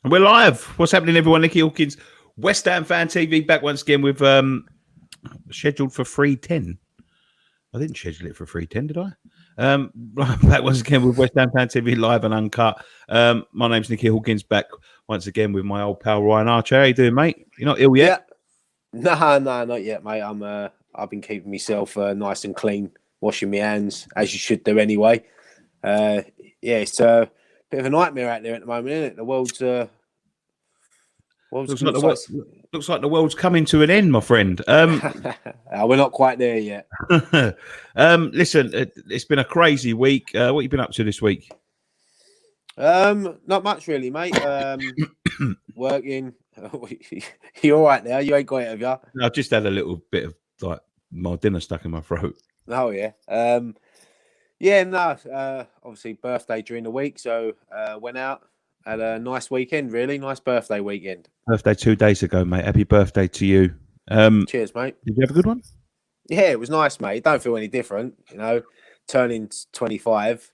We're live. What's happening, everyone? Nicky Hawkins, West Ham Fan TV, back once again with scheduled for 3:10. I didn't schedule it for 3:10, did I? Back once again with West Ham Fan TV, Live and Uncut. My name's Nicky Hawkins, back once again with my old pal Ryan Archer. How you doing, mate? You're not ill yet? Yeah. No, not yet, mate. I've been keeping myself nice and clean, washing my hands, as you should do anyway. It's a bit of a nightmare out there at the moment, isn't it? The world's looks like the world's coming to an end, my friend. We're not quite there yet. Listen, it's been a crazy week. What have you been up to this week? Not much really, mate. Working. You all right now? You ain't got it, have you? No, I've just had a little bit of like my dinner stuck in my throat. Oh yeah. Obviously birthday during the week, so went out, had a nice weekend, really nice birthday weekend. Birthday 2 days ago, mate. Happy birthday to you. Cheers, mate. Did you have a good one? Yeah, it was nice, mate. Don't feel any different, turning 25,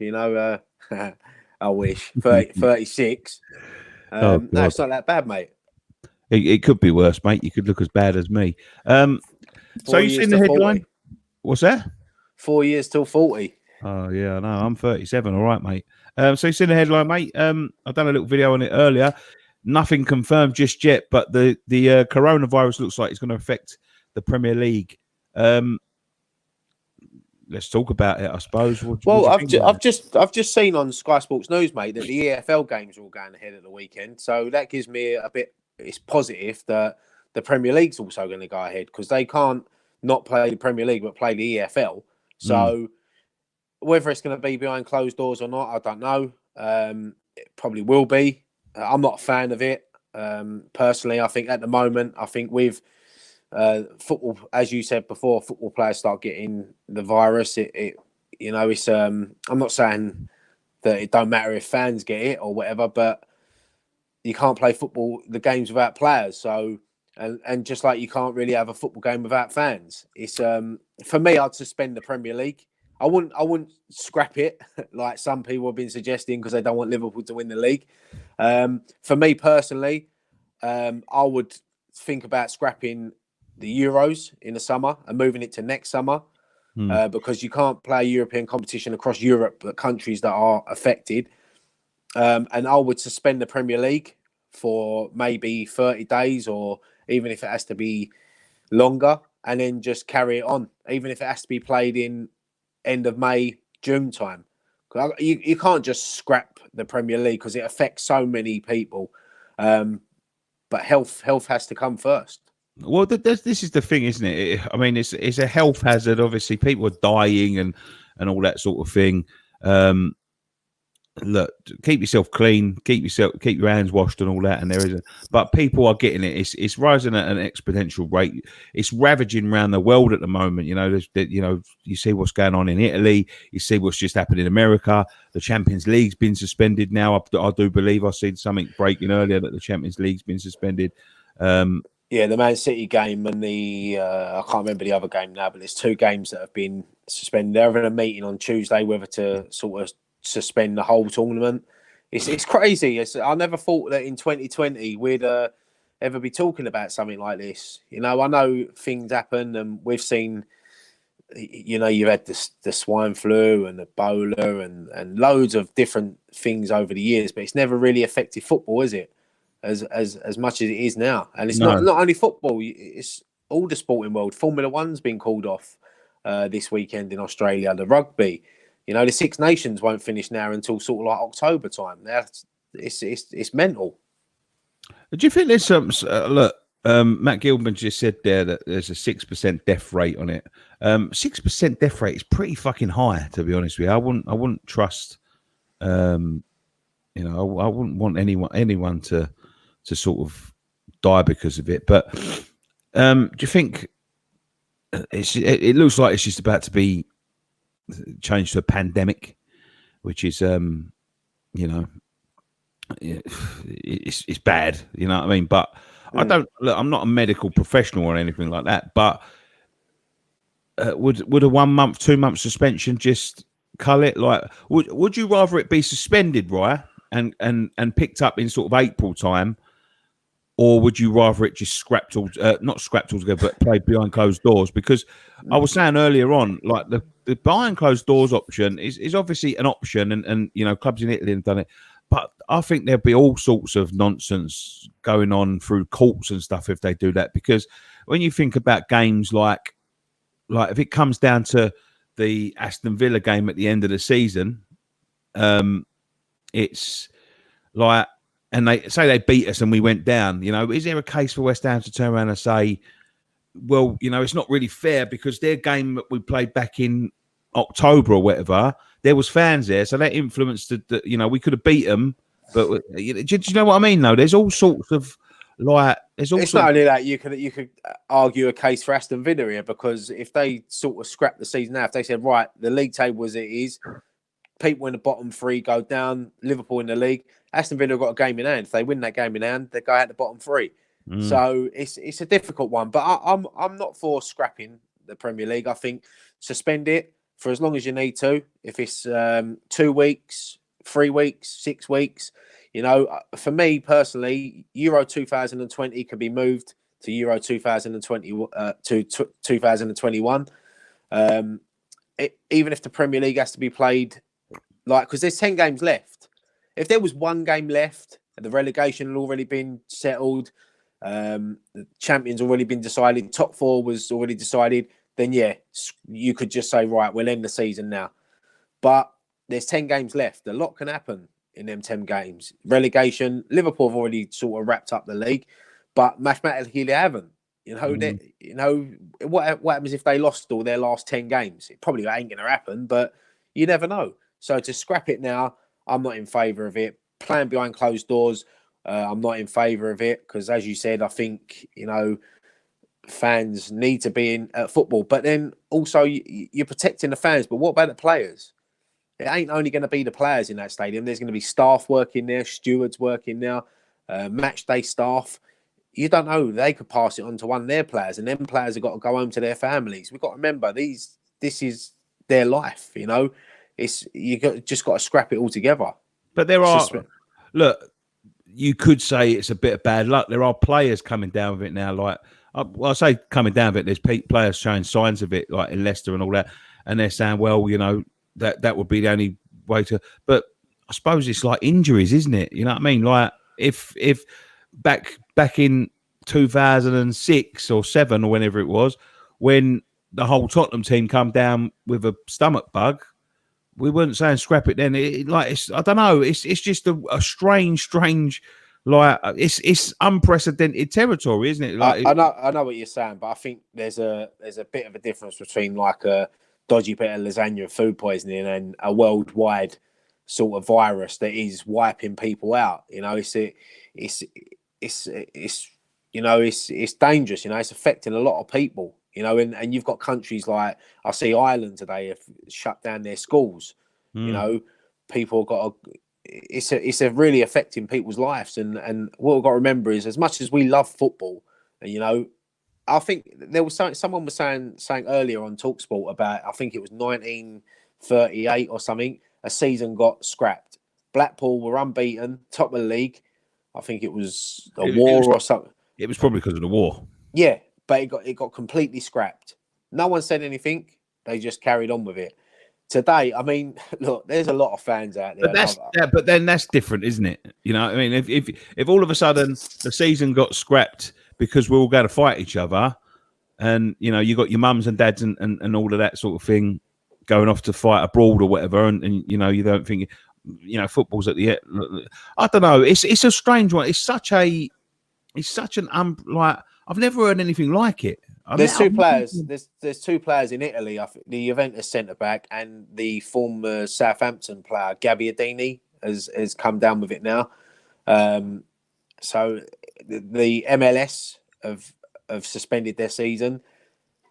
I wish. 36. No, it's not that bad, mate. It could be worse, mate. You could look as bad as me. So you seen the headline? 40. What's that? 4 years till 40. Oh, yeah, I know. I'm 37. All right, mate. So you seen the headline, mate? I've done a little video on it earlier. Nothing confirmed just yet, but the coronavirus looks like it's going to affect the Premier League. Let's talk about it, I suppose. I've just seen on Sky Sports News, mate, that the EFL games are all going ahead at the weekend. So that gives me it's positive that the Premier League's also going to go ahead, because they can't not play the Premier League but play the EFL. So whether it's going to be behind closed doors or not, I don't know. It probably will be. I'm not a fan of it. Personally, I think at the moment, with football, as you said before, football players start getting the virus. It's I'm not saying that it don't matter if fans get it or whatever, but you can't play the games without players. So, and just like you can't really have a football game without fans. It's for me, I'd suspend the Premier League. I wouldn't scrap it like some people have been suggesting, because they don't want Liverpool to win the league. For me personally, I would think about scrapping the Euros in the summer and moving it to next summer, because you can't play European competition across Europe, but countries that are affected. And I would suspend the Premier League for maybe 30 days, or even if it has to be longer, and then just carry it on, even if it has to be played in end of May, June time. You can't just scrap the Premier League, because it affects so many people. But health has to come first. Well, this is the thing, isn't it? It's a health hazard. Obviously, people are dying and all that sort of thing. Look, keep yourself clean, keep your hands washed and all that. And there isn't, but people are getting it. It's rising at an exponential rate. It's ravaging around the world at the moment. You see what's going on in Italy. You see what's just happened in America. The Champions League's been suspended now. I do believe I seen something breaking earlier that the Champions League's been suspended. Yeah, the Man City game and the I can't remember the other game now, but there's two games that have been suspended. They're having a meeting on Tuesday whether to sort of suspend the whole tournament. It's crazy. I never thought that in 2020 we'd ever be talking about something like this. I know things happen, and we've seen, you've had the swine flu and Ebola and loads of different things over the years, but it's never really affected football, is it? As much as it is now. And it's not only football, it's all the sporting world. Formula 1's been called off this weekend in Australia. The rugby, the Six Nations won't finish now until sort of like October time. It's mental. Do you think there's some look? Matt Gilman just said there that there's a 6% death rate on it. 6% death rate is pretty fucking high, to be honest with you. I wouldn't trust. I wouldn't want anyone to sort of die because of it. But do you think it looks like it's just about to be changed to a pandemic, which is it's bad, you know what I mean? But I'm not a medical professional or anything like that, but would a 1 month, 2 month suspension just cull it? Like, would you rather it be suspended, right? and picked up in sort of April time, or would you rather it just scrapped all, not scrapped altogether, but played behind closed doors? Because I was saying earlier on, like the behind closed doors option is obviously an option, and clubs in Italy have done it, but I think there'll be all sorts of nonsense going on through courts and stuff if they do that. Because when you think about games like if it comes down to the Aston Villa game at the end of the season, it's like, and they say they beat us and we went down, is there a case for West Ham to turn around and say, well, it's not really fair because their game that we played back in October or whatever, there was fans there, so that influenced we could have beat them, but do you know what I mean? Though there's all sorts of it's not only that you could argue a case for Aston Villa here, because if they sort of scrap the season now, if they said, right, the league table as it is, people in the bottom three go down, Liverpool in the league, Aston Villa have got a game in hand. If they win that game in hand, they go out the bottom three. So it's a difficult one, but I'm not for scrapping the Premier League. I think suspend it for as long as you need to. If it's 2 weeks, 3 weeks, 6 weeks, for me personally, Euro 2020 can be moved to Euro 2020 to 2021. Even if the Premier League has to be played, because there's 10 games left. If there was one game left, and the relegation had already been settled, the champions already been decided, top four was already decided, then yeah, you could just say, right, we'll end the season now. But there's 10 games left. A lot can happen in them 10 games. Relegation, Liverpool have already sort of wrapped up the league, but mathematically they haven't. What happens if they lost all their last 10 games? It probably ain't going to happen, but you never know. So to scrap it now, I'm not in favour of it. Playing behind closed doors, I'm not in favour of it because, as you said, I think, fans need to be in football. But then also you're protecting the fans. But what about the players? It ain't only going to be the players in that stadium. There's going to be staff working there, stewards working there, match day staff. You don't know. They could pass it on to one of their players, and them players have got to go home to their families. We've got to remember, this is their life, just got to scrap it all together. But there are, look, you could say it's a bit of bad luck. There are players coming down with it now. I say coming down with it, there's players showing signs of it, like in Leicester and all that. And they're saying, well, that would be the only way to. But I suppose it's like injuries, isn't it? You know what I mean? Like if back in 2006 or 7 or whenever it was, when the whole Tottenham team come down with a stomach bug, we weren't saying scrap it then. I don't know. It's just a strange, it's unprecedented territory, isn't it? I know what you're saying, but I think there's a bit of a difference between like a dodgy bit of lasagna and food poisoning and a worldwide sort of virus that is wiping people out. It's dangerous. It's affecting a lot of people. And you've got countries like, I see Ireland today have shut down their schools. People got it's a really affecting people's lives. And what we've got to remember is, as much as we love football, and I think there was someone was saying earlier on TalkSport about, I think it was 1938 or something, a season got scrapped. Blackpool were unbeaten, top of the league. I think it was war or something. It was probably because of the war. Yeah. But it got completely scrapped. No one said anything. They just carried on with it. Today, I mean, look, there's a lot of fans out there. But then that's different, isn't it? I mean, if all of a sudden the season got scrapped because we're all going to fight each other, and you got your mums and dads and all of that sort of thing going off to fight abroad or whatever, and you don't think football's at the end. I don't know. It's a strange one. It's such an I've never heard anything like it. There's two players. There's two players in Italy. I think the Juventus centre back and the former Southampton player Gabbiadini has come down with it now. So the MLS have suspended their season.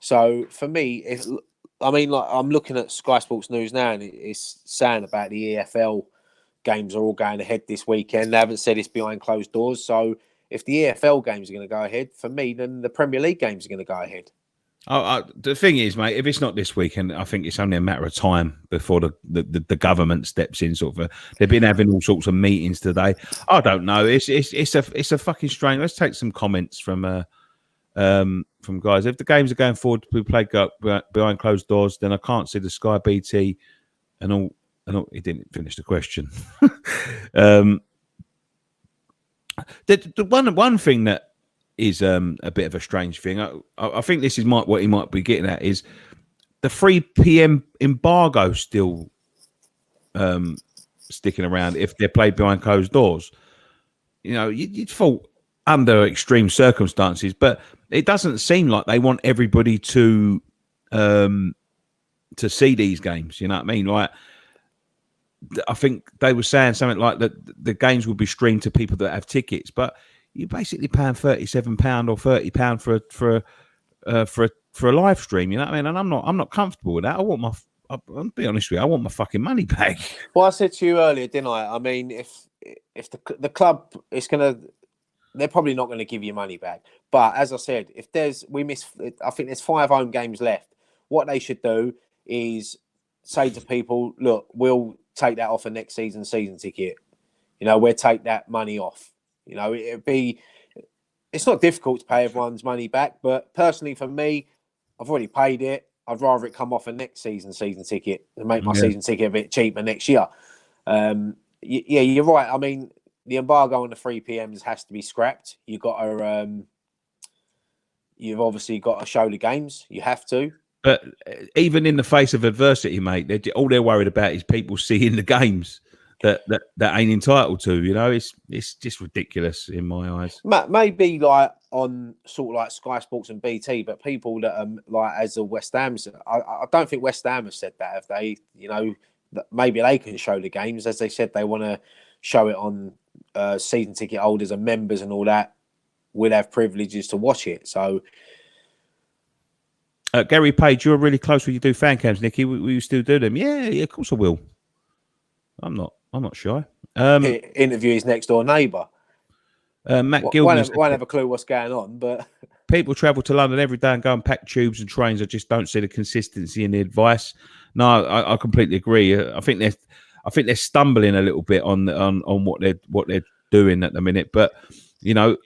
So for me, I'm looking at Sky Sports News now, and it's saying about the EFL games are all going ahead this weekend. They haven't said it's behind closed doors, so if the EFL games are going to go ahead, for me, then the Premier League games are going to go ahead. The thing is, mate, if it's not this weekend, I think it's only a matter of time before the government steps in. They've been having all sorts of meetings today. I don't know. It's a fucking strange. Let's take some comments from guys. If the games are going forward to be played behind closed doors, then I can't see the Sky BT and all. He didn't finish the question. The one thing that is a bit of a strange thing. I think this is what he might be getting at is the 3 p.m. embargo still sticking around if they're played behind closed doors. You know, you'd thought under extreme circumstances, but it doesn't seem like they want everybody to see these games. You know what I mean? Like, I think they were saying something like that the games will be streamed to people that have tickets, but you're basically paying £37 or £30 for a live stream. You know what I mean? And I'm not comfortable with that. I'll be honest with you, I want my fucking money back. Well, I said to you earlier, didn't I? I mean, if the club is they're probably not going to give you money back. But as I said, I think there's 5 home games left. What they should do is say to people, look, we'll take that off a next season ticket. You know, we'll take that money off. You know, it's not difficult to pay everyone's money back, but personally for me, I've already paid it. I'd rather it come off a next season ticket and make my season ticket a bit cheaper next year. Yeah, you're right. I mean, the embargo on the 3 p.m.s has to be scrapped. You've obviously got to show the games. You have to. But even in the face of adversity, mate, all they're worried about is people seeing the games that ain't entitled to. You know, it's just ridiculous in my eyes. Maybe like on sort of like Sky Sports and BT, but people that like as a West Ham, I don't think West Ham have said that, have they? You know, maybe they can show the games, as they said they want to show it on season ticket holders and members and all that will have privileges to watch it. So. Gary Page, you're really close when you do fan cams, Nicky. Will you still do them? Yeah, of course I will. I'm not shy. Interview his next door neighbour. Matt Gilman won't have a clue what's going on, but people travel to London every day and go and pack tubes and trains. I just don't see the consistency in the advice. No, I completely agree. I think they're stumbling a little bit on what they're doing at the minute. But you know,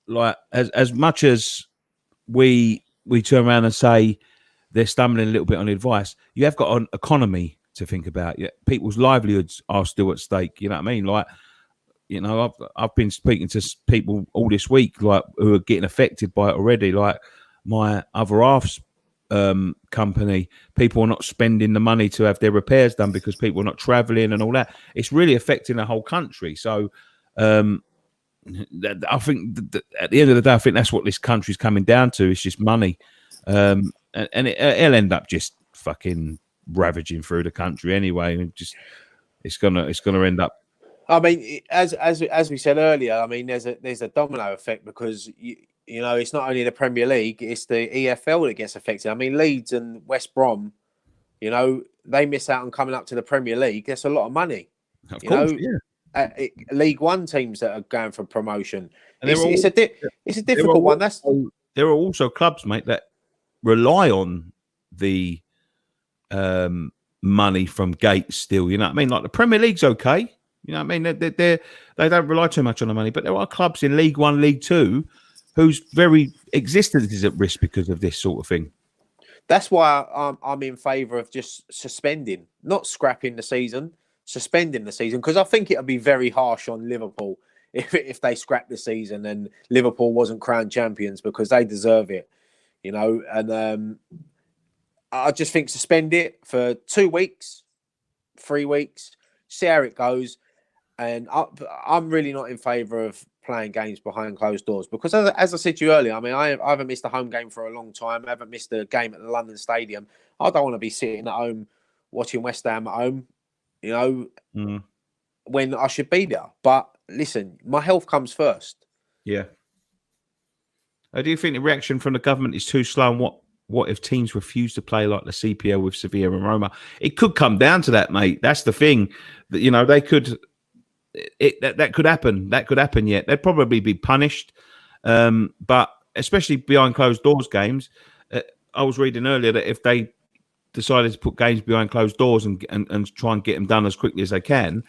like as much as we turn around and say they're stumbling a little bit on advice, you have got an economy to think about. Yeah, people's livelihoods are still at stake. You know what I mean? Like, you know, I've been speaking to people all this week, like who are getting affected by it already. Like my other half's company, people are not spending the money to have their repairs done because people are not travelling and all that. It's really affecting the whole country. So I think at the end of the day, I think that's what this country's coming down to. It's just money, and it'll end up just fucking ravaging through the country anyway, and just it's gonna end up. I mean, as we said earlier, I mean, there's a domino effect because you know it's not only the Premier League, it's the EFL that gets affected. I mean, Leeds and West Brom, you know, they miss out on coming up to the Premier League. That's a lot of money. Of course, yeah. League One teams that are going for promotion. And it's a difficult one. There are also clubs, mate, that rely on the money from gates still. You know what I mean? Like the Premier League's okay. You know what I mean? They don't rely too much on the money, but there are clubs in League One, League Two, whose very existence is at risk because of this sort of thing. That's why I'm in favour of just suspending, not scrapping the season, suspending the season, because I think it would be very harsh on Liverpool if they scrapped the season and Liverpool wasn't crowned champions, because they deserve it, you know. And I just think suspend it for 2 weeks, 3 weeks, see how it goes. And I'm really not in favour of playing games behind closed doors because, as I said to you earlier, I mean, I haven't missed a home game for a long time. I haven't missed a game at the London Stadium. I don't want to be sitting at home watching West Ham at home, you know, when I should be there. But listen, my health comes first. Yeah. Do you think the reaction from the government is too slow? And what if teams refuse to play like the CPL with Sevilla and Roma? It could come down to that, mate. That's the thing. That, you know, they could... That could happen. That could happen yet. They'd probably be punished. But especially behind closed doors games, I was reading earlier that if they decided to put games behind closed doors and try and get them done as quickly as they can,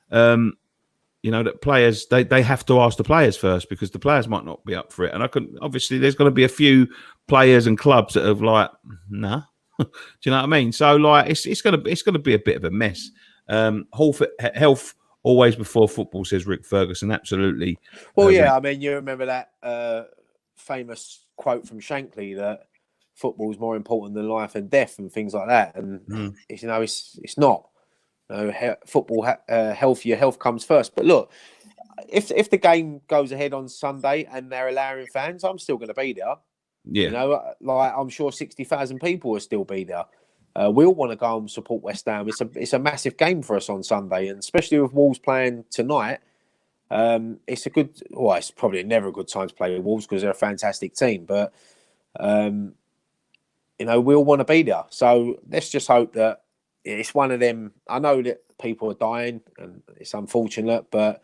that players they have to ask the players first, because the players might not be up for it. And obviously there's going to be a few players and clubs that have like, nah. Do you know what I mean? So like it's gonna be a bit of a mess. Health always before football, says Rick Ferguson. Absolutely. Well, yeah, I mean, you remember that famous quote from Shankly that football is more important than life and death and things like that. And it's not. Football, your health comes first. But look, if the game goes ahead on Sunday and they're allowing fans, I'm still going to be there. Yeah, like I'm sure 60,000 people will still be there. We all want to go and support West Ham. It's a massive game for us on Sunday, and especially with Wolves playing tonight. It's it's probably never a good time to play with Wolves because they're a fantastic team. But we all want to be there. So let's just hope that it's one of them. I know that people are dying, and it's unfortunate, but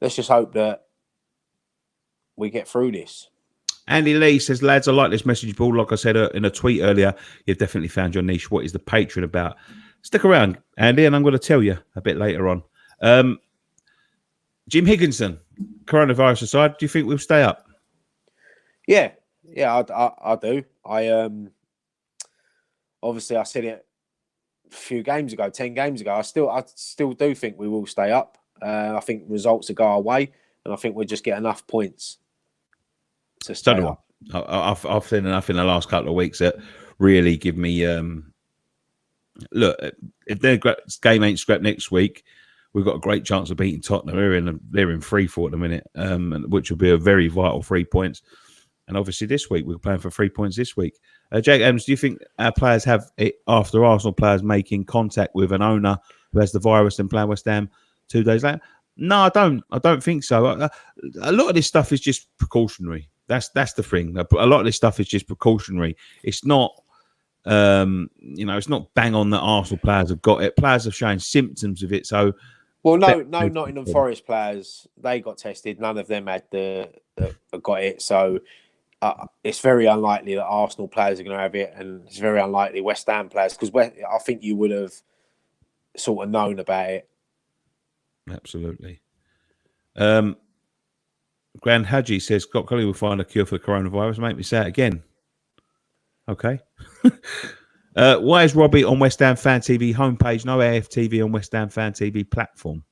let's just hope that we get through this. Andy Lee says, lads, I like this message board. Like I said in a tweet earlier, you've definitely found your niche. What is the Patreon about? Stick around, Andy, and I'm going to tell you a bit later on. Jim Higginson, coronavirus aside, do you think we'll stay up? Yeah, I do. Obviously I said it a few games ago, 10 games ago. I still do think we will stay up. I think results will go our way, and I think we'll just get enough points to stay up. I've seen enough in the last couple of weeks that really give me look, if their game ain't scrapped next week, we've got a great chance of beating Tottenham. They're in 3-4 at the minute, which will be a very vital 3 points. And obviously this week we're playing for 3 points this week. Jake Adams, do you think our players have it after Arsenal players making contact with an owner who has the virus and playing West Ham 2 days later? No, I don't. I don't think so. A lot of this stuff is just precautionary. That's the thing. A lot of this stuff is just precautionary. It's not, it's not bang on that Arsenal players have got it. Players have shown symptoms of it. So, well, no, Nottingham Forest players, they got tested. None of them had got it. So it's very unlikely that Arsenal players are going to have it, and it's very unlikely West Ham players, because I think you would have sort of known about it. Absolutely. Grand Haji says Scott Colley will find a cure for the coronavirus. Make me say it again. Okay. Why is Robbie on West Ham Fan TV homepage? No AFTV on West Ham Fan TV platform.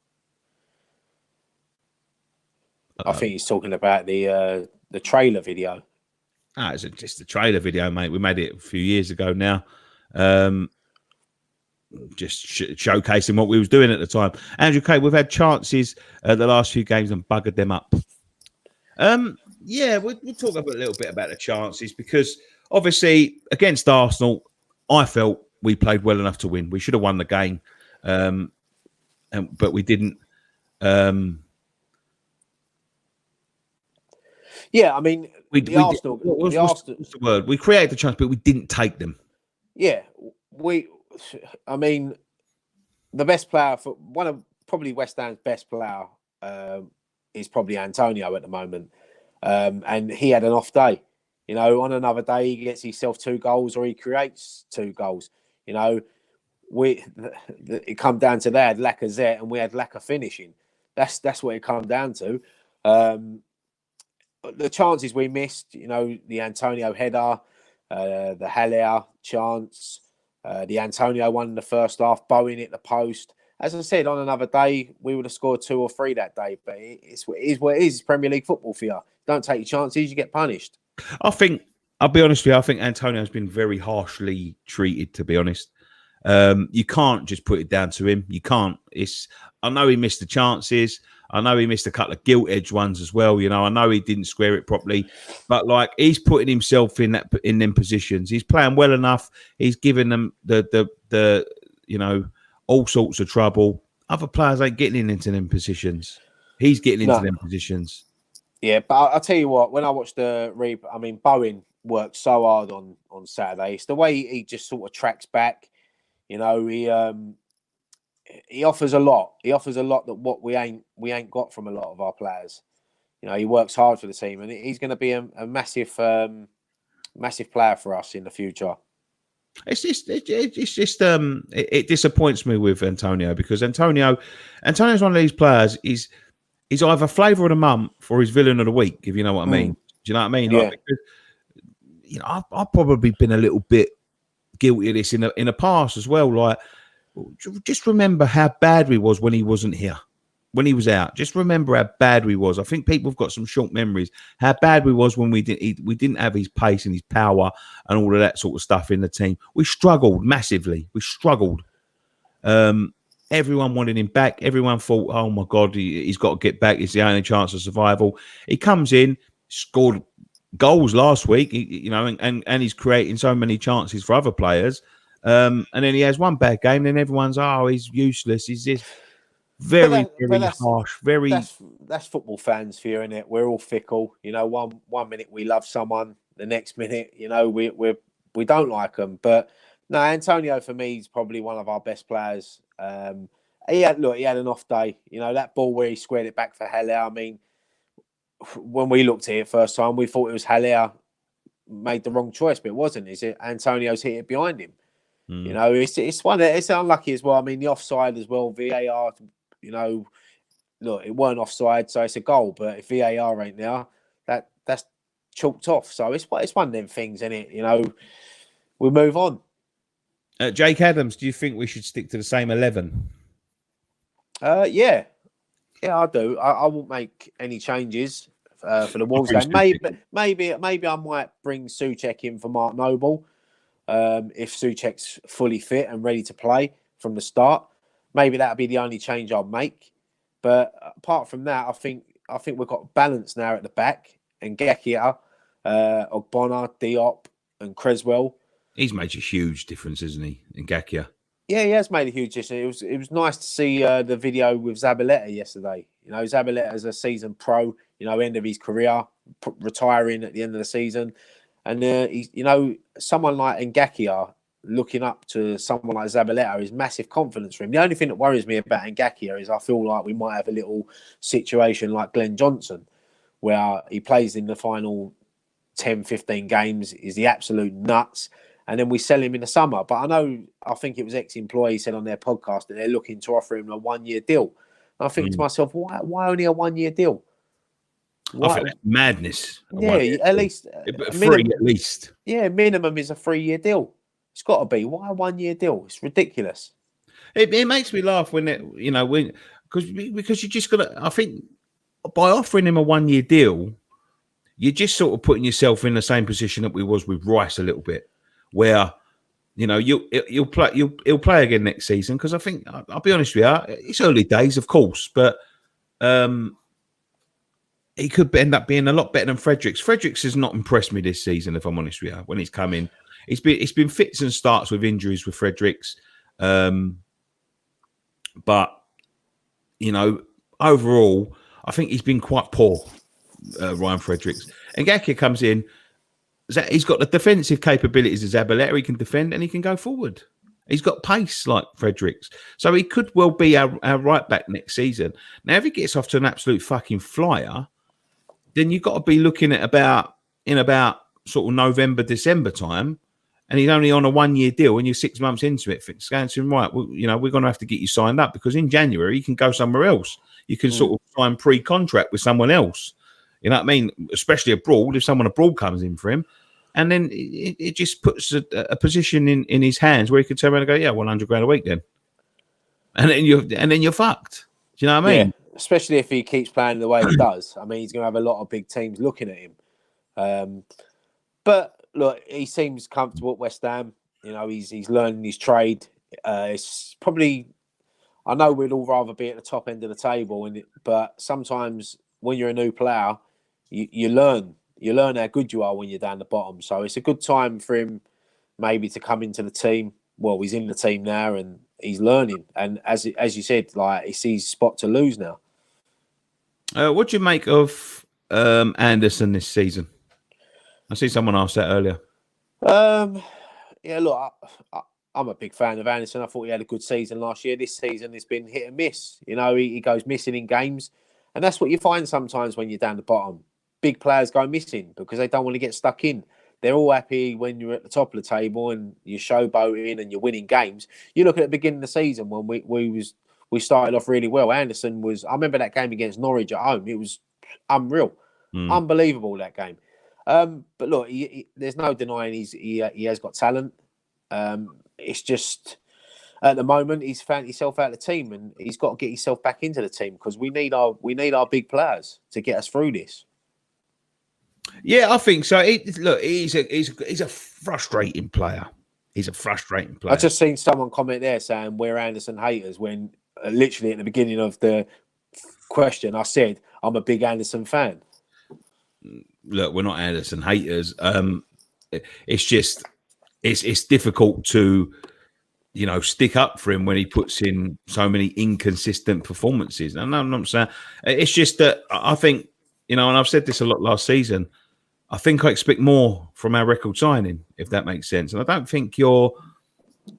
I think he's talking about the trailer video. It's just a trailer video, mate. We made it a few years ago now. Just showcasing what we was doing at the time. Andrew K, we've had chances the last few games and buggered them up. We'll talk a little bit about the chances, because obviously against Arsenal, I felt we played well enough to win. We should have won the game, but we didn't. Yeah, I mean, Arsenal. What's the word? We created the chance, but we didn't take them. Yeah, I mean, the best player for one of probably West Ham's best player is probably Antonio at the moment, and he had an off day. On another day he gets himself 2 goals or he creates 2 goals. It come down to that, Lacazette, and we had lack of finishing. That's what it come down to. The chances we missed, the Antonio header, the Haller chance, the Antonio one in the first half, Bowen hit the post. As I said, on another day, we would have scored 2 or 3 that day. But it's what it is. It's Premier League football for you. Don't take your chances, you get punished. I'll be honest with you, I think Antonio's been very harshly treated, to be honest. You can't just put it down to him. You can't. I know he missed the chances. I know he missed a couple of gilt-edged ones as well. I know he didn't square it properly, but he's putting himself in them positions. He's playing well enough. He's giving them the all sorts of trouble. Other players ain't getting into them positions. He's getting into them positions. Yeah, but I'll tell you what. When I watched Bowen worked so hard on Saturday. It's the way he just sort of tracks back. He offers a lot. He offers a lot that what we ain't got from a lot of our players. He works hard for the team, and he's going to be a massive massive player for us in the future. It disappoints me with Antonio, because Antonio's one of these players. He's either flavour of the month or he's villain of the week, if you know what I mean. Do you know what I mean? Yeah. Like, because, I've probably been a little bit guilty of this in the past as well. Like, just remember how bad we was when he wasn't here, when he was out. Just remember how bad we was. I think people have got some short memories. How bad we was when we didn't have his pace and his power and all of that sort of stuff in the team. We struggled massively. We struggled. Everyone wanted him back. Everyone thought, oh my God, he's got to get back. It's the only chance of survival. He comes in, scored goals last week, and he's creating so many chances for other players. And then he has one bad game, then everyone's, oh, he's useless. He's this very harsh. That's football fans for you, isn't it? We're all fickle. One minute we love someone, the next minute, we don't like them. But no, Antonio for me is probably one of our best players. He had an off day. That ball where he squared it back for Haller. I mean, when we looked at it first time, we thought it was Haller made the wrong choice, but it wasn't. Is it? Antonio's hit it behind him. It's unlucky as well. I mean, the offside as well. VAR. Look, it weren't offside, so it's a goal. But if VAR ain't there, that's chalked off. So it's one of them things, isn't it? We move on. Jake Adams, do you think we should stick to the same 11? Yeah, I do. I won't make any changes for the Wolves game. Maybe I might bring Soucek in for Mark Noble if Soucek's fully fit and ready to play from the start. Maybe that'll be the only change I'll make. But apart from that, I think we've got balance now at the back. And Ngakia, Ogbonna, Diop, and Creswell. He's made a huge difference, isn't he, in Ngakia? Yeah, he has made a huge difference. It was nice to see the video with Zabaleta yesterday. Zabaleta's a seasoned pro. End of his career, retiring at the end of the season, and someone like Ngakia looking up to someone like Zabaleta is massive confidence for him. The only thing that worries me about Ngakia is I feel like we might have a little situation like Glenn Johnson, where he plays in the final 10, 15 games, is the absolute nuts. And then we sell him in the summer. But I think it was ex-employee said on their podcast that they're looking to offer him a 1-year deal. And I think to myself, why only a 1-year deal? I think that's madness. Yeah, at least. Free, at least. Yeah, minimum is a 3-year deal. It's got to be. Why a 1-year deal? It's ridiculous. It makes me laugh when because you just got to, I think by offering him a 1-year deal, you're just sort of putting yourself in the same position that we was with Rice a little bit. Where, he'll play again next season, because I think, I'll be honest with you, it's early days, of course, but he could end up being a lot better than Fredericks. Fredericks has not impressed me this season, if I'm honest with you. When he's come in, it's been fits and starts with injuries with Fredericks, but overall, I think he's been quite poor. Ryan Fredericks. And Ngakia comes in. He's got the defensive capabilities of Zabaleta. He can defend and he can go forward. He's got pace like Fredericks. So he could well be our right back next season. Now, if he gets off to an absolute fucking flyer, then you've got to be looking at about sort of November, December time, and he's only on a 1-year deal and you're 6 months into it. It's going to him, right, well, we're going to have to get you signed up, because in January you can go somewhere else. You can sort of sign pre-contract with someone else. You know what I mean? Especially abroad, if someone abroad comes in for him. And then it just puts a position in his hands where he could turn around and go, yeah, $100,000 a week then. And then you're fucked. Do you know what I mean? Yeah, especially if he keeps playing the way he does. I mean, he's going to have a lot of big teams looking at him. But look, he seems comfortable at West Ham. He's learning his trade. It's probably, I know we'd all rather be at the top end of the table, but sometimes when you're a new player, you learn how good you are when you're down the bottom. So it's a good time for him maybe to come into the team. Well, he's in the team now and he's learning. And as you said, like, it's his spot to lose now. What do you make of Anderson this season? I see someone asked that earlier. Yeah, look, I'm a big fan of Anderson. I thought he had a good season last year. This season it's been hit and miss. He goes missing in games. And that's what you find sometimes when you're down the bottom. Big players go missing because they don't want to get stuck in. they're all happy when you're at the top of the table and you're showboating and you're winning games. You look at the beginning of the season when we started off really well. Anderson was. I remember that game against Norwich at home. It was unreal, unbelievable that game. But look, there's no denying he has got talent. It's just at the moment he's found himself out of the team, and he's got to get himself back into the team because we need our big players to get us through this. Yeah, I think so. Look, he's a frustrating player. He's a frustrating player. I just seen someone comment there saying we're Anderson haters when literally at the beginning of the question I said I'm a big Anderson fan. Look, we're not Anderson haters. It's just it's difficult to stick up for him when he puts in so many inconsistent performances. And I'm not saying it's just that I think and I've said this a lot last season. I think I expect more from our record signing, if that makes sense. And I don't think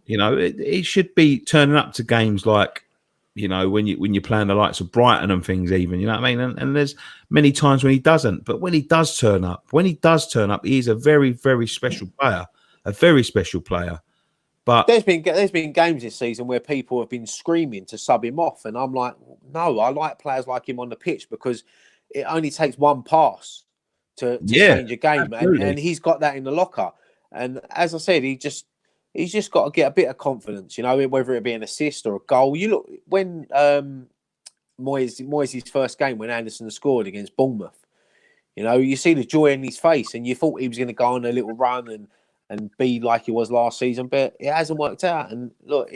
it should be turning up to games like, when you're playing the likes of Brighton and things, even, you know what I mean? And there's many times when he doesn't. But when he does turn up, he's a very, very special player, a very special player. But there's been games this season where people have been screaming to sub him off. And I'm like, no, I like players like him on the pitch because it only takes one pass to change a game. And he's got that in the locker. And as I said, he's just got to get a bit of confidence, whether it be an assist or a goal. You look when Moyes' first game when Anderson scored against Bournemouth, you see the joy in his face, and you thought he was going to go on a little run and be like he was last season, but it hasn't worked out. And look,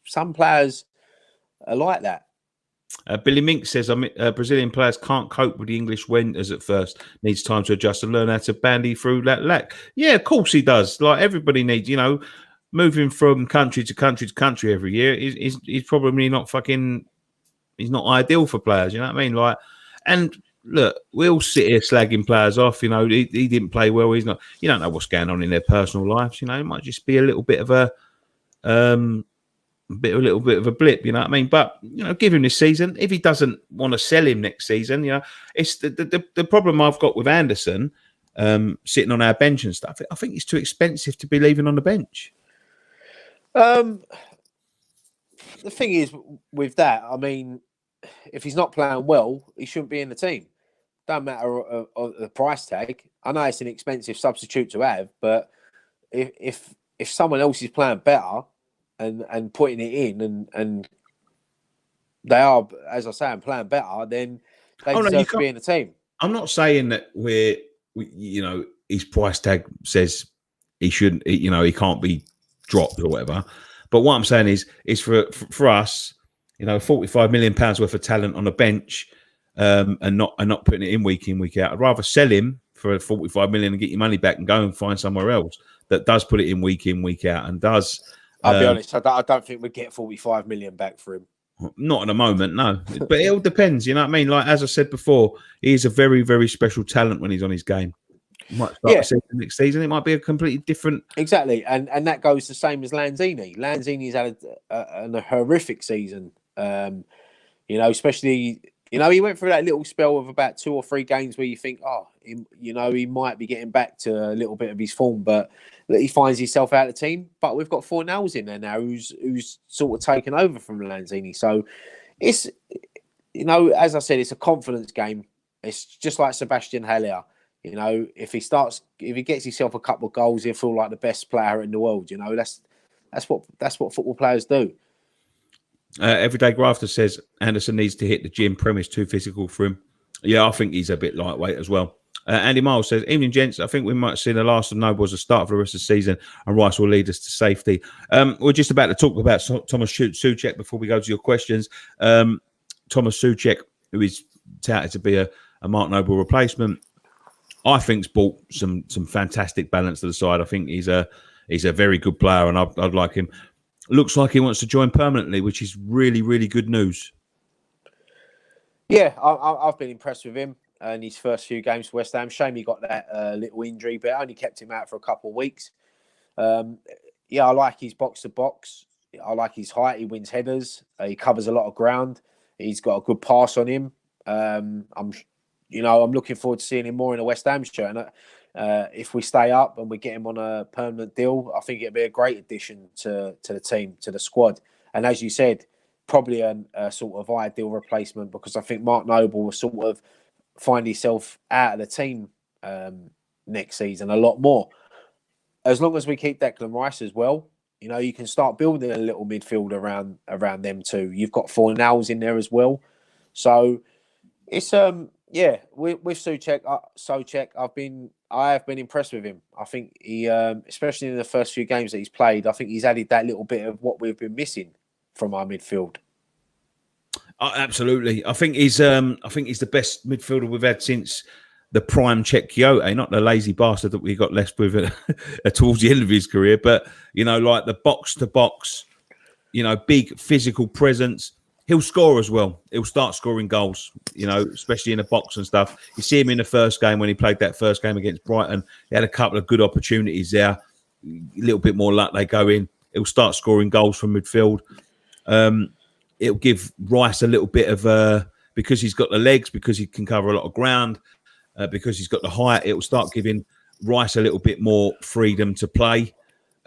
some players are like that. Billy Mink says Brazilian players can't cope with the English winters at first. Needs time to adjust and learn how to bandy through that lack. Yeah, of course he does. Like everybody needs, moving from country to country to country every year is probably not he's not ideal for players. You know what I mean? Like, and look, we all sit here slagging players off. He didn't play well. He's not. You don't know what's going on in their personal lives. It might just be a little bit of a little bit of a blip, you know what I mean? But give him this season. If he doesn't want to sell him next season, it's the problem I've got with Anderson sitting on our bench and stuff. I think it's too expensive to be leaving on the bench. The thing is with that, I mean, if he's not playing well, he shouldn't be in the team. Don't matter of the price tag. I know it's an expensive substitute to have, but if someone else is playing better and putting it in and they are, as I say, I'm playing better, then they deserve to be in the team. I'm not saying that his price tag says he shouldn't, he can't be dropped or whatever. But what I'm saying is for us, £45 million worth of talent on a bench, and not putting it in, week out. I'd rather sell him for 45 million and get your money back and go and find somewhere else that does put it in, week out, and does. I'll be honest, I don't think we'd get 45 million back for him. Not at the moment, no. But it all depends, you know what I mean? Like, as I said before, he is a very, very special talent when he's on his game. He might start next season. It might be a completely different... Exactly, and that goes the same as Lanzini. Lanzini's had a horrific season, especially... he went through that little spell of about 2 or 3 games where you think, he might be getting back to a little bit of his form, but he finds himself out of the team. But we've got Fornals in there now who's sort of taken over from Lanzini. So it's, as I said, it's a confidence game. It's just like Sebastian Haller. If he gets himself a couple of goals, he'll feel like the best player in the world. That's what football players do. Everyday Grafter says Anderson needs to hit the gym. Premise too physical for him. Yeah, I think he's a bit lightweight as well. Andy Miles says, evening, gents. I think we might see the last of Noble as a start for the rest of the season, and Rice will lead us to safety. We're just about to talk about Thomas Soucek before we go to your questions. Thomas Soucek, who is touted to be a Mark Noble replacement, I think's brought some fantastic balance to the side. I think he's a very good player, and I'd like him. Looks like he wants to join permanently, which is really, really good news. Yeah, I've been impressed with him in his first few games for West Ham. Shame he got that little injury, but it only kept him out for a couple of weeks. I like his box-to-box. I like his height. He wins headers. He covers a lot of ground. He's got a good pass on him. I'm looking forward to seeing him more in a West Ham shirt. If we stay up and we get him on a permanent deal, I think it'd be a great addition to the team, to the squad. And as you said, probably a sort of ideal replacement, because I think Mark Noble will sort of find himself out of the team next season a lot more. As long as we keep Declan Rice as well, you know, you can start building a little midfield around them too. You've got Fornals in there as well. So it's with Soucek, I have been impressed with him. I think he, especially in the first few games that he's played, I think he's added that little bit of what we've been missing from our midfield. Absolutely, I think he's the best midfielder we've had since the prime Czech Kyoto, not the lazy bastard that we got left with towards the end of his career, but you know, like the box to box, you know, big physical presence. He'll score as well. He'll start scoring goals, you know, especially in the box and stuff. You see him in the first game when he played that first game against Brighton. He had a couple of good opportunities there. A little bit more luck, they go in. He'll start scoring goals from midfield. It'll give Rice a little bit of because he's got the legs, because he can cover a lot of ground, because he's got the height. It will start giving Rice a little bit more freedom to play.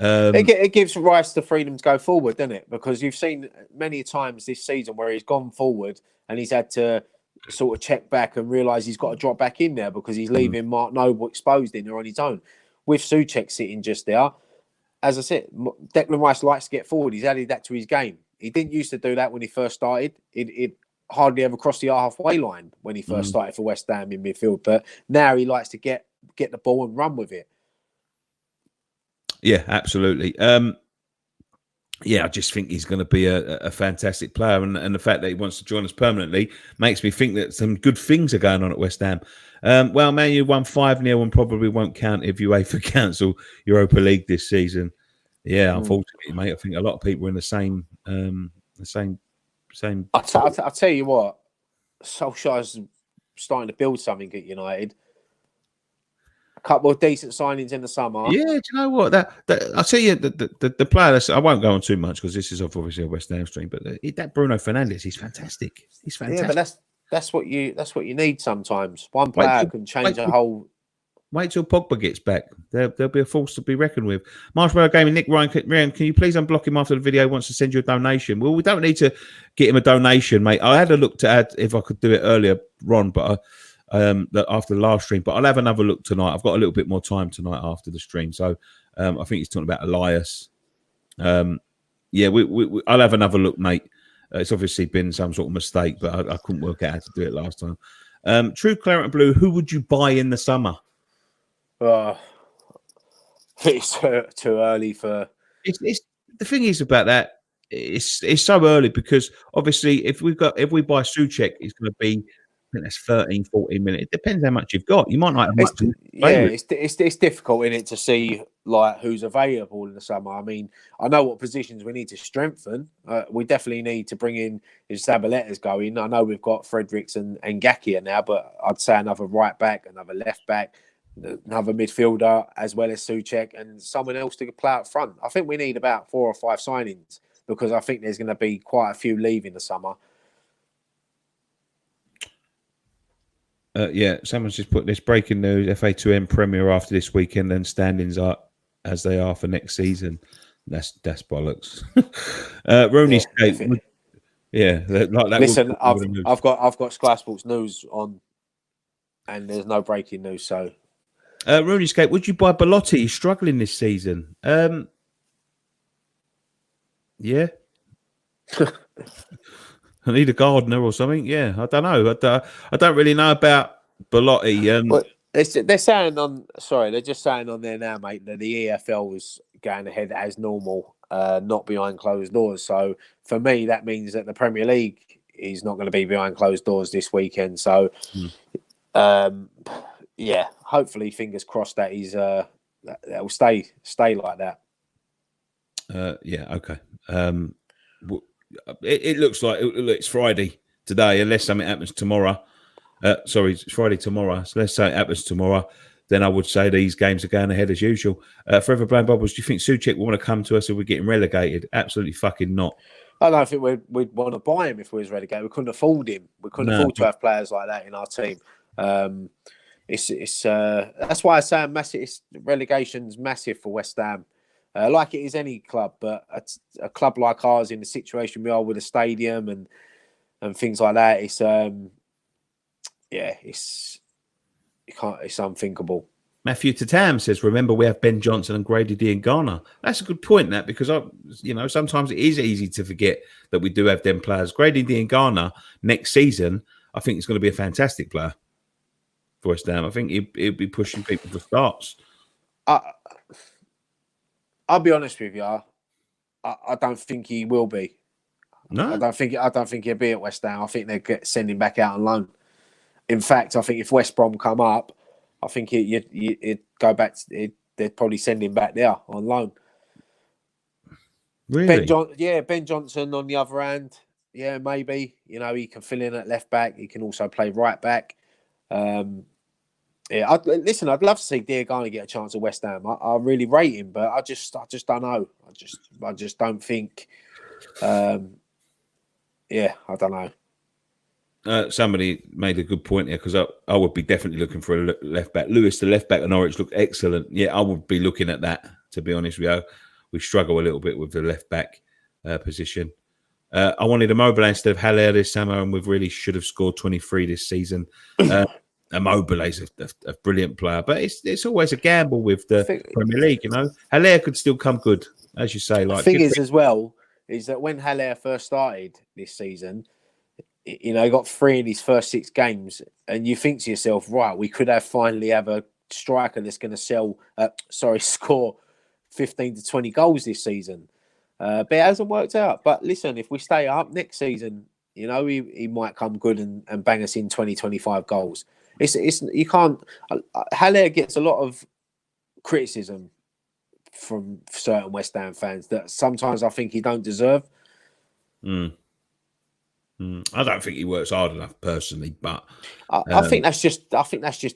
It gives Rice the freedom to go forward, doesn't it? Because you've seen many times this season where he's gone forward and he's had to sort of check back and realise he's got to drop back in there because he's leaving Mark Noble exposed in there on his own. With Soucek sitting just there, as I said, Declan Rice likes to get forward. He's added that to his game. He didn't used to do that when he first started. It hardly ever crossed the halfway line when he first started for West Ham in midfield. But now he likes to get the ball and run with it. Yeah, absolutely. I just think he's going to be a fantastic player. And the fact that he wants to join us permanently makes me think that some good things are going on at West Ham. Well, Man U won 5-0 and probably won't count if UEFA cancel Europa League this season. Yeah, unfortunately, mate. I think a lot of people are in the same. I'll tell you what, Solskjaer's starting to build something at United. A couple of decent signings in the summer. Yeah, do you know what? That I'll tell you the player. I won't go on too much because this is obviously a West Ham stream. But that Bruno Fernandes, he's fantastic. He's fantastic. Yeah, but that's what you need sometimes. One player can change a whole. Wait till Pogba gets back. There'll be a force to be reckoned with. Marshmallow Gaming, Nick Ryan, can you please unblock him after the video? He wants to send you a donation. Well, we don't need to get him a donation, mate. I had a look to add if I could do it earlier, Ron, but after the last stream. But I'll have another look tonight. I've got a little bit more time tonight after the stream. So I think he's talking about Elias. I'll have another look, mate. It's obviously been some sort of mistake, but I couldn't work out how to do it last time. True Claret and Blue, who would you buy in the summer? It's too early for. It's the thing is about that. It's so early because obviously if we buy Soucek, it's going to be, I think that's 13, 14 minutes. It depends how much you've got. You might not have much. It's difficult in it to see like who's available in the summer. I mean, I know what positions we need to strengthen. We definitely need to bring in if Zabaleta's going. I know we've got Fredericks and Ngakia now, but I'd say another right back, another left back, another midfielder, as well as Soucek, and someone else to play up front. I think we need about 4 or 5 signings because I think there's going to be quite a few leaving the summer. Someone's just put this breaking news: FA2M Premier after this weekend, then standings are as they are for next season. That's bollocks. Rooney's like that. Listen, I've got Sky Sports News on, and there's no breaking news. So, Rooney, would you buy Belotti? He's struggling this season. Yeah. I need a gardener or something. Yeah, I don't know. I don't really know about Belotti. Well, they're just saying on there now, mate, that the EFL is going ahead as normal, not behind closed doors. So for me, that means that the Premier League is not going to be behind closed doors this weekend. So, hopefully, fingers crossed that he's that will stay like that. Okay. It looks like it's Friday today, unless something happens tomorrow. It's Friday tomorrow. So let's say it happens tomorrow. Then I would say these games are going ahead as usual. Forever Blind Bubbles, do you think Soucek will want to come to us if we're getting relegated? Absolutely fucking not. I don't think we'd want to buy him if we was relegated. We couldn't afford him. We couldn't afford to have players like that in our team. it's that's why I say massive. Relegation's massive for West Ham, like it is any club, but a club like ours in the situation we are with a stadium and things like that, it's it's unthinkable. Matthew Tatam says, remember, we have Ben Johnson and Grady Diangana. That's a good point, that, because sometimes it is easy to forget that we do have them players. Grady Diangana next season, I think, is going to be a fantastic player for West Ham. I think he'll be pushing people for starts. I'll be honest with you. I don't think he will be. No, I don't think he'll be at West Ham. I think they'll send him back out on loan. In fact, I think if West Brom come up, I think it'd go back. They'd probably send him back there on loan. Really? Ben Johnson on the other hand. Yeah, maybe. He can fill in at left back. He can also play right back. I'd love to see Diagana get a chance at West Ham. I really rate him, but I just don't know. I just don't think. I don't know. Somebody made a good point here, because I would be definitely looking for a left back. Lewis, the left back at Norwich, looked excellent. Yeah, I would be looking at that, to be honest with you. We struggle a little bit with the left back position. I wanted Immobile instead of Haller this summer, and we've really should have scored 23 this season. Immobile is a brilliant player, but it's always a gamble with the Premier League, Haller could still come good, as you say. Like, the thing is, as well, is that when Haller first started this season, he got 3 in his first 6 games, and you think to yourself, right, we could finally have a striker that's going to score 15 to 20 goals this season. But it hasn't worked out. But listen, if we stay up next season, he might come good and bang us in 20, 25 goals. You can't. Haller gets a lot of criticism from certain West Ham fans that sometimes I think he don't deserve. I don't think he works hard enough personally, but I think that's just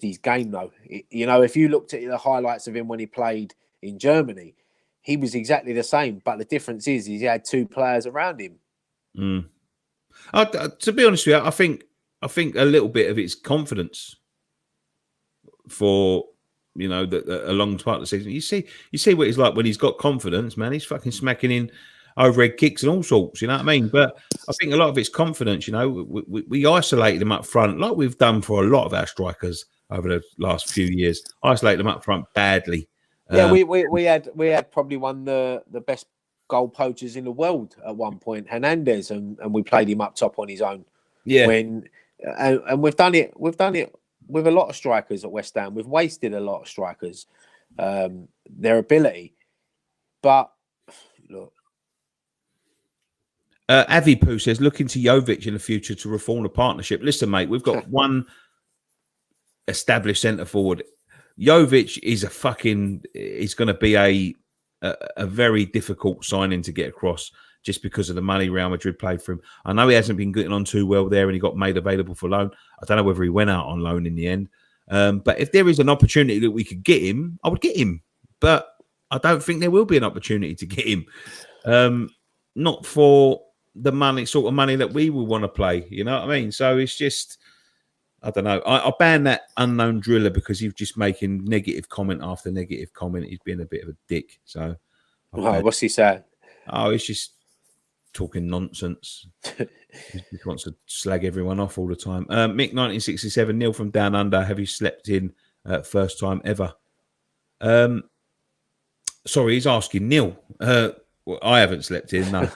his game, though. If you looked at the highlights of him when he played in Germany, he was exactly the same. But the difference is he had 2 players around him. To be honest with you, I think a little bit of it's confidence for a long part of the season. You see what he's like when he's got confidence, man. He's fucking smacking in overhead kicks and all sorts, you know what I mean? But I think a lot of it's confidence, we isolated them up front, like we've done for a lot of our strikers over the last few years. Isolate them up front badly. Yeah, we had probably one of the best goal poachers in the world at one point, Hernandez, and we played him up top on his own. Yeah. And we've done it with a lot of strikers at West Ham. We've wasted a lot of strikers, their ability. But look. Avi Poo says, looking to Jovic in the future to reform the partnership. Listen, mate, we've got one established centre forward. Jovic is is going to be a very difficult signing to get across, just because of the money Real Madrid paid for him. I know he hasn't been getting on too well there, and he got made available for loan. I don't know whether he went out on loan in the end. But if there is an opportunity that we could get him, I would get him. But I don't think there will be an opportunity to get him. Not for the sort of money that we would want to play. You know what I mean? So it's just, I don't know. I banned that unknown driller because he's just making negative comment after negative comment. He's being a bit of a dick. So, what's he saying? Oh, he's just talking nonsense. He wants to slag everyone off all the time. Mick 1967, Neil from Down Under. Have you slept in first time ever? Sorry, he's asking Neil. Well, I haven't slept in. No.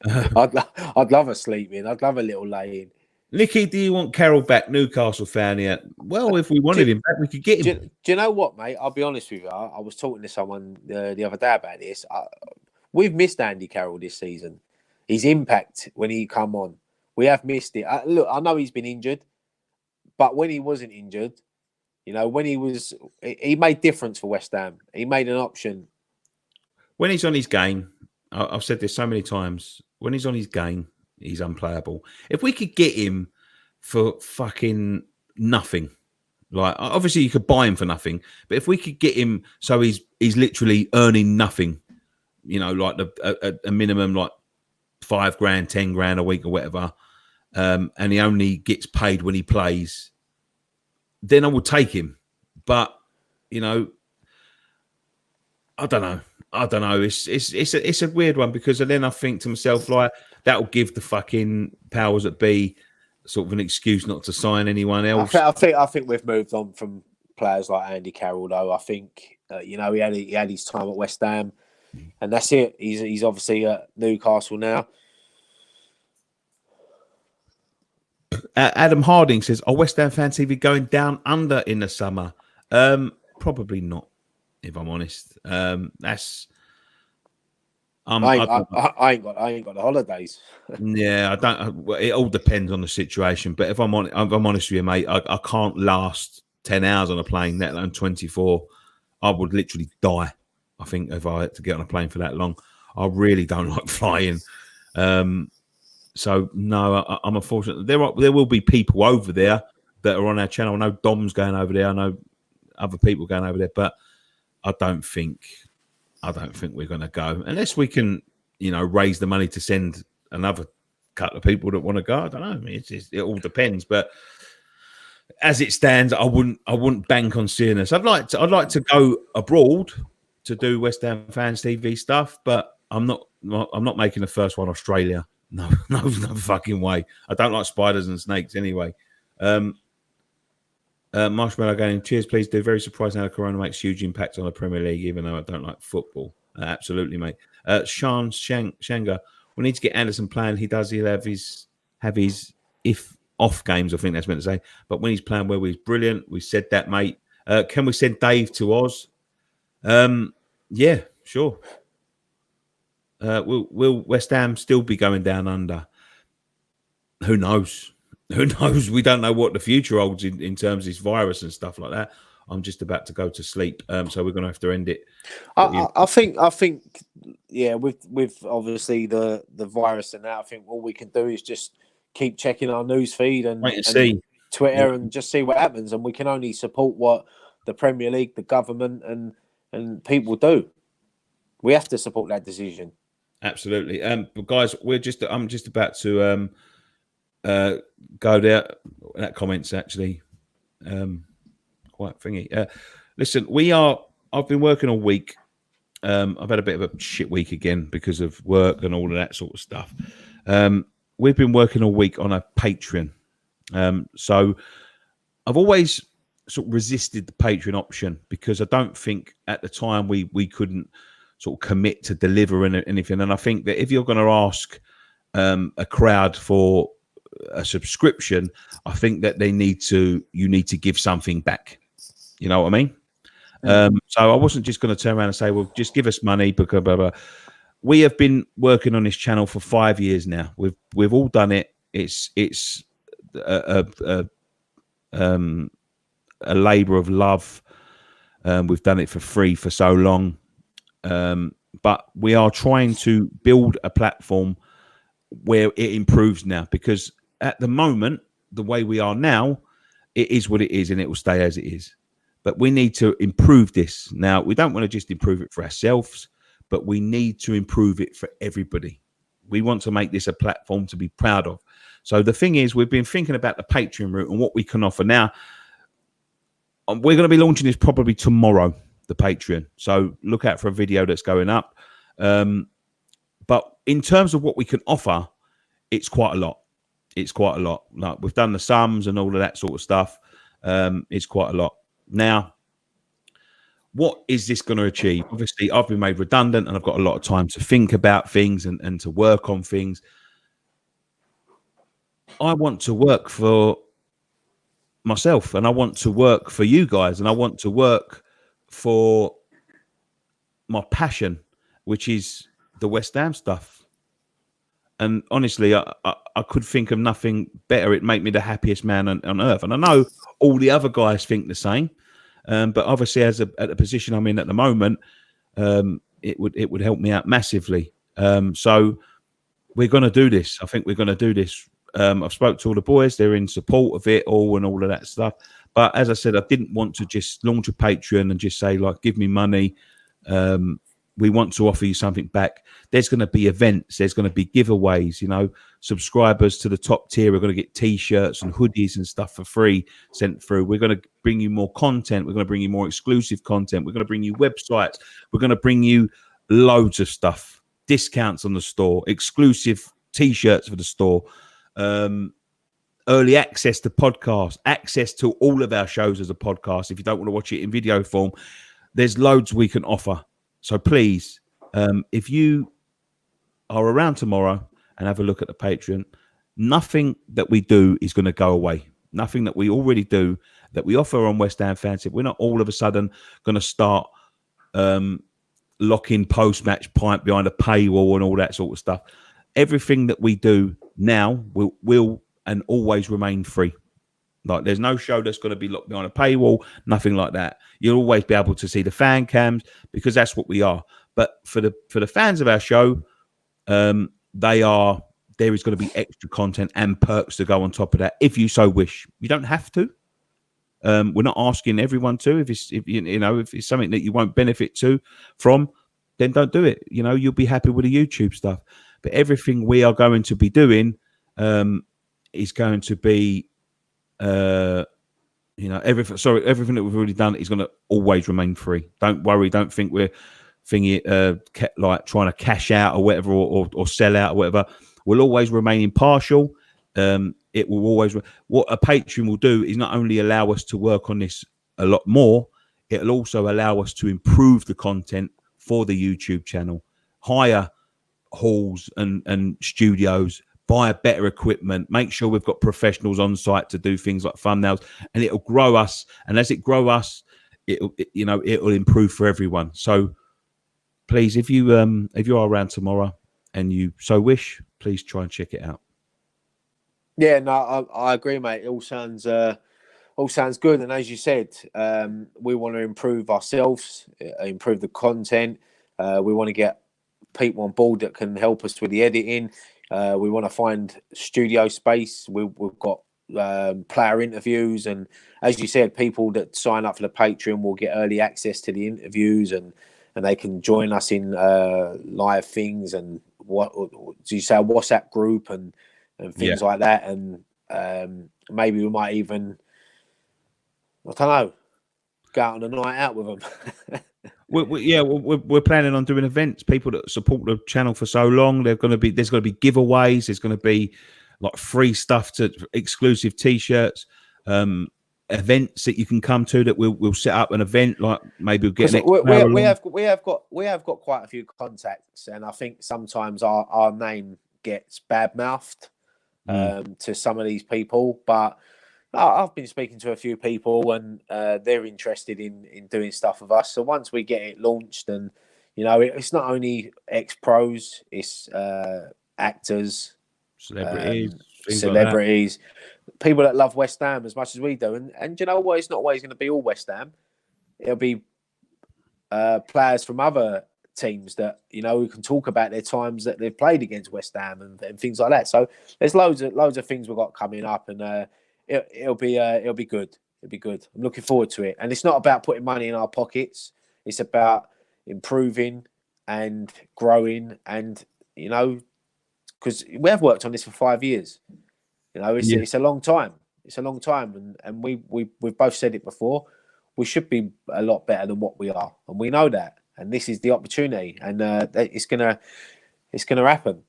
I'd love a sleep in. I'd love a little lay in. Nicky, do you want Carroll back? Newcastle fan here. Well, if we wanted him back, we could get him. Do you know what, mate? I'll be honest with you. I was talking to someone the other day about this. We've missed Andy Carroll this season. His impact when he come on, we have missed it. Look, I know he's been injured, but when he wasn't injured, when he made difference for West Ham. He made an option. When he's on his game, I've said this so many times, when he's on his game, he's unplayable. If we could get him for fucking nothing, like obviously you could buy him for nothing, but if we could get him so he's literally earning nothing, like a minimum like $5,000, $10,000 a week or whatever, and he only gets paid when he plays, then I would take him. but you know, I don't know. It's a weird one, because then I think to myself, like, that'll give the fucking powers that be sort of an excuse not to sign anyone else. I think we've moved on from players like Andy Carroll, though. I think you know, he had his time at West Ham, and that's it. He's obviously at Newcastle now. Adam Harding says, "Are West Ham Fan TV going down under in the summer?" Probably not, if I'm honest. That's I ain't got the holidays. Yeah, I don't. It all depends on the situation. But if I'm honest with you, mate, I can't last 10 hours on a plane, let alone 24. I would literally die, I think, if I had to get on a plane for that long. I really don't like flying. So no, I'm unfortunate. There will be people over there that are on our channel. I know Dom's going over there. I know other people going over there, but I don't think we're going to go unless we can, you know, raise the money to send another couple of people that want to go. I don't know. I mean, it all depends. But as it stands, I wouldn't bank on seeing us. I'd like to go abroad to do West Ham Fans TV stuff, but I'm not making the first one Australia. No fucking way. I don't like spiders and snakes anyway. Marshmallow going, cheers, please do. Very surprising how the corona makes huge impact on the Premier League, even though I don't like football. Absolutely, mate. Sean Shanga, we need to get Anderson playing. He'll have his if off games, I think that's meant to say. But when he's playing well, he's brilliant. We said that, mate. Can we send Dave to Oz? Yeah, sure. Will West Ham still be going down under? Who knows? Who knows? We don't know what the future holds in terms of this virus and stuff like that. I'm just about to go to sleep, so we're going to have to end it. I think, yeah, with obviously the virus and that, I think all we can do is just keep checking our news feed and see Twitter and just see what happens. And we can only support what the Premier League, the government, and people do. We have to support that decision. Absolutely. But guys, I'm just about to go there. That comment's actually quite thingy. Listen, I've been working all week. I've had a bit of a shit week again because of work and all of that sort of stuff. We've been working all week on a Patreon. So I've always sort of resisted the Patreon option because I don't think at the time we couldn't sort of commit to deliver anything. And I think that if you're going to ask a crowd for a subscription, I think that you need to give something back. You know what I mean? So I wasn't just going to turn around and say, well, just give us money because blah, blah. We have been working on this channel for 5 years now. We've all done it. It's a labor of love. We've done it for free for so long. But we are trying to build a platform where it improves now, because at the moment, the way we are now, it is what it is and it will stay as it is. But we need to improve this. Now, we don't want to just improve it for ourselves, but we need to improve it for everybody. We want to make this a platform to be proud of. So the thing is, we've been thinking about the Patreon route and what we can offer. Now, we're going to be launching this probably tomorrow, the Patreon. So look out for a video that's going up. But in terms of what we can offer, it's quite a lot. It's quite a lot. Like, we've done the sums and all of that sort of stuff. It's quite a lot. Now, what is this going to achieve? Obviously, I've been made redundant and I've got a lot of time to think about things and to work on things. I want to work for myself and I want to work for you guys and I want to work for my passion, which is the West Ham stuff. And honestly, I could think of nothing better. It'd make me the happiest man on earth. And I know all the other guys think the same. But obviously, at the position I'm in at the moment, it would help me out massively. So we're going to do this. I think we're going to do this. I've spoke to all the boys. They're in support of it all and all of that stuff. But as I said, I didn't want to just launch a Patreon and just say, like, give me money. we want to offer you something back. There's going to be events. There's going to be giveaways. You know, subscribers to the top tier are going to get T-shirts and hoodies and stuff for free sent through. We're going to bring you more content. We're going to bring you more exclusive content. We're going to bring you websites. We're going to bring you loads of stuff, discounts on the store, exclusive T-shirts for the store, early access to podcasts, access to all of our shows as a podcast. If you don't want to watch it in video form, there's loads we can offer. So please, if you are around tomorrow and have a look at the Patreon, nothing that we do is going to go away. Nothing that we already do that we offer on West Ham Fancy. We're not all of a sudden going to start locking post-match pint behind a paywall and all that sort of stuff. Everything that we do now will and always remain free. Like, there's no show that's going to be locked behind a paywall, nothing like that. You'll always be able to see the fan cams because that's what we are. But for the fans of our show, there is going to be extra content and perks to go on top of that if you so wish. You don't have to. We're not asking everyone to. If it's something that you won't benefit from, then don't do it. You know, you'll be happy with the YouTube stuff. But everything we are going to be doing is going to be, everything that we've already done is going to always remain free. Don't worry. Don't think we're like trying to cash out or whatever, or sell out or whatever. We'll always remain impartial. It will always. What a Patreon will do is not only allow us to work on this a lot more, it'll also allow us to improve the content for the YouTube channel, hire halls and studios, buy better equipment, make sure we've got professionals on site to do things like thumbnails, and it'll grow us. And as it grow us, it'll improve for everyone. So please, if you are around tomorrow and you so wish, please try and check it out. Yeah, no, I agree, mate. It all sounds good. And as you said, we want to improve ourselves, improve the content. We want to get people on board that can help us with the editing. We want to find studio space. We've got player interviews, and as you said, people that sign up for the Patreon will get early access to the interviews, and they can join us in live things, and what do you say, a WhatsApp group and things like that. And maybe we might even, I don't know, go out on a night out with them. We're planning on doing events. People that support the channel for so long, there's going to be giveaways. There's going to be like free stuff, to exclusive T-shirts, events that you can come to. That we'll set up an event, like maybe we'll get. We have got quite a few contacts, and I think sometimes our name gets bad mouthed to some of these people, but I've been speaking to a few people, and they're interested in doing stuff with us. So once we get it launched, and it's not only ex-pros, it's actors, celebrities, people that love West Ham as much as we do. And you know what? It's not always going to be all West Ham. It'll be players from other teams that we can talk about their times that they've played against West Ham and things like that. So there's loads of things we've got coming up, and it'll be good. It'll be good. I'm looking forward to it. And it's not about putting money in our pockets. It's about improving and growing, and because we have worked on this for 5 years. It's a long time. It's a long time, and we've both said it before. We should be a lot better than what we are, and we know that. And this is the opportunity, and it's gonna happen.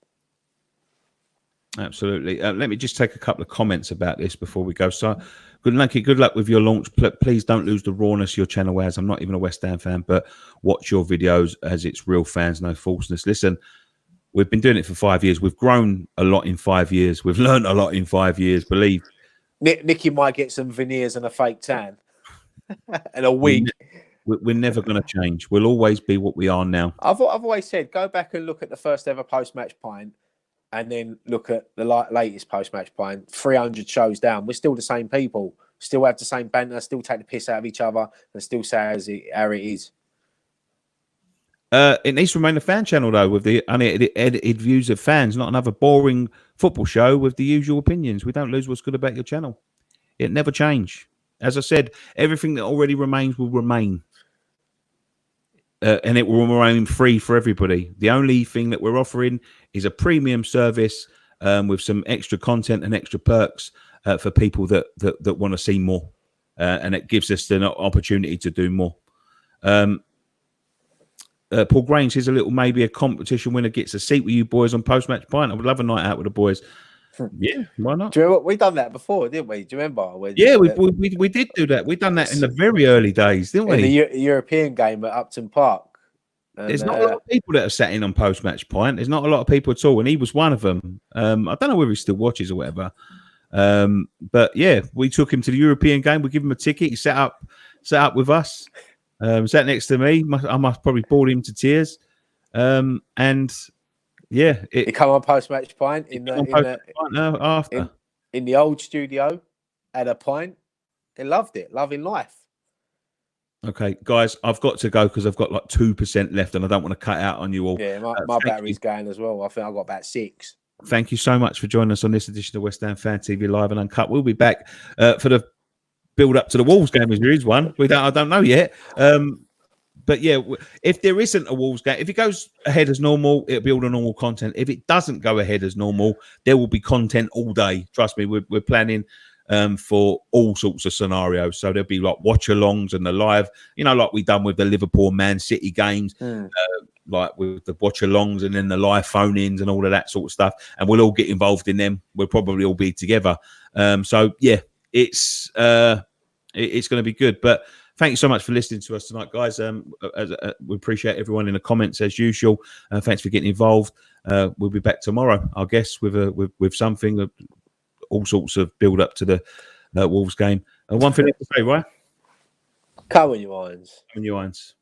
Absolutely. Let me just take a couple of comments about this before we go. So, good luck with your launch. Please don't lose the rawness your channel has. I'm not even a West Ham fan, but watch your videos as it's real fans, no falseness. Listen, we've been doing it for 5 years. We've grown a lot in 5 years. We've learned a lot in 5 years. Believe. Nicky might get some veneers and a fake tan and a wig. We're never going to change. We'll always be what we are now. I've always said, go back and look at the first ever post-match pint, and then look at the latest post-match pint. 300 shows down, we're still the same people. Still have the same banter. Still take the piss out of each other, and still say how it is. It needs to remain a fan channel, though, with the unedited views of fans, not another boring football show with the usual opinions. We don't lose what's good about your channel. It never change. As I said, everything that already remains will remain. and it will remain free for everybody. The only thing that we're offering is a premium service with some extra content and extra perks for people that want to see more, and it gives us an opportunity to do more. Paul Grange says maybe a competition winner gets a seat with you boys on post-match pint. I would love a night out with the boys. Yeah, why not? Do you remember, we done that before, didn't we? Do you remember? Yeah, we did do that. We done that in the very early days, didn't we? In the European game at Upton Park. And, there's not a lot of people that are sat in on post-match pint. There's not a lot of people at all, and he was one of them. I don't know whether he still watches or whatever. But yeah, we took him to the European game. We give him a ticket. He sat up with us. Sat next to me. I must probably bored him to tears. And yeah, he come on post-match pint in the old studio, had a pint. He loved it, loving life. Okay, guys, I've got to go because I've got like 2% left, and I don't want to cut out on you all. Yeah, my battery's going as well. I think I've got about 6. Thank you so much for joining us on this edition of West Ham Fan TV Live and Uncut. We'll be back for the build up to the Wolves game, if there is one. I don't know yet. But yeah, if there isn't a Wolves game, if it goes ahead as normal, it'll be all the normal content. If it doesn't go ahead as normal, there will be content all day. Trust me, we're planning for all sorts of scenarios. So there'll be like watch-alongs and the live, like we done with the Liverpool Man City games, like with the watch-alongs and then the live phone-ins and all of that sort of stuff. And we'll all get involved in them. We'll probably all be together. So yeah, it's going to be good. But thank you so much for listening to us tonight, guys. We appreciate everyone in the comments as usual. Thanks for getting involved. We'll be back tomorrow, I guess, with something, all sorts of build up to the Wolves game. One thing to say, right? Come on, you irons. Come on, you irons.